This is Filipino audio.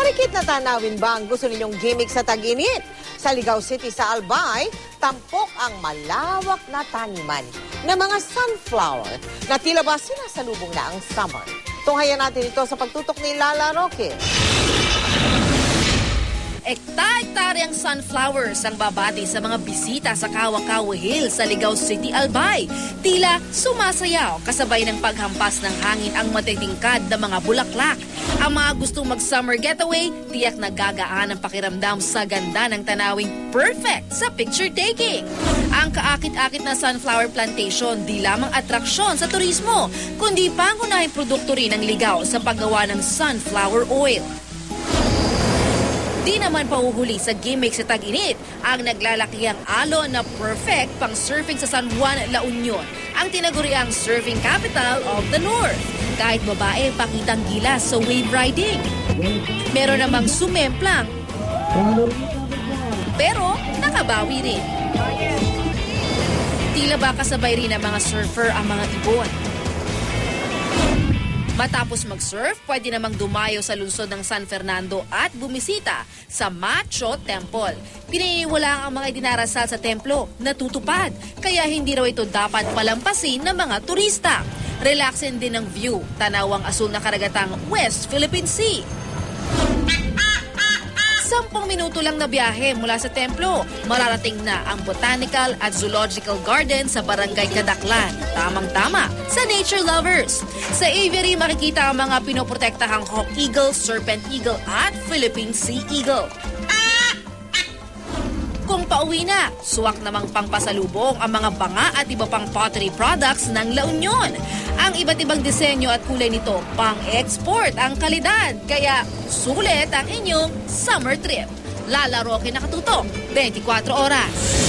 Marikit na tanawin ba ang gusto ninyong gimmick sa tag-init? Sa Ligao City sa Albay, tampok ang malawak na taniman ng mga sunflower na tila ba sinasalubong na ang summer. Tunghayan natin ito sa pagtutok ni Lala Roque. Ekta-ektaryang sunflowers ang babati sa mga bisita sa Kawa-Kawa Hills sa Ligao City, Albay. Tila sumasayaw kasabay ng paghampas ng hangin ang matitingkad na mga bulaklak. Ang mga gustong mag-summer getaway, tiyak nagagaan ang pakiramdam sa ganda ng tanawing perfect sa picture taking. Ang kaakit-akit na sunflower plantation di lamang atraksyon sa turismo, kundi pangunahing produkto rin ng Ligao sa paggawa ng sunflower oil. Di naman pahuhuli sa gimmick sa tag-init ang naglalakihang alon na perfect pang surfing sa San Juan, La Union, ang tinaguriang surfing capital of the North. Kahit babae, pakitang gilas sa wave riding. Meron namang sumemplang, pero nakabawi rin. Tila ba kasabay rin ng mga surfer ang mga ibon. Matapos mag-surf, pwede namang dumayo sa lungsod ng San Fernando at bumisita sa Macho Temple. Pininiwalaan ang mga dinarasal sa templo na tutupad, kaya hindi raw ito dapat palampasin ng mga turista. Relaxing din ang view, tanawang asul na karagatang West Philippine Sea. 10 minuto lang na biyahe mula sa templo, mararating na ang Botanical at Zoological Garden sa Barangay Kadaklan. Tamang-tama sa nature lovers. Sa aviary, makikita ang mga pinoprotektahang hawk eagle, serpent eagle at Philippine sea eagle. Kung pauwi na, suwak namang pangpasalubong ang mga banga at iba pang pottery products ng La Union. Ang iba't ibang disenyo at kulay nito, pang-export ang kalidad. Kaya sulit ang inyong summer trip. Lala Roque, nakatutok, 24 oras.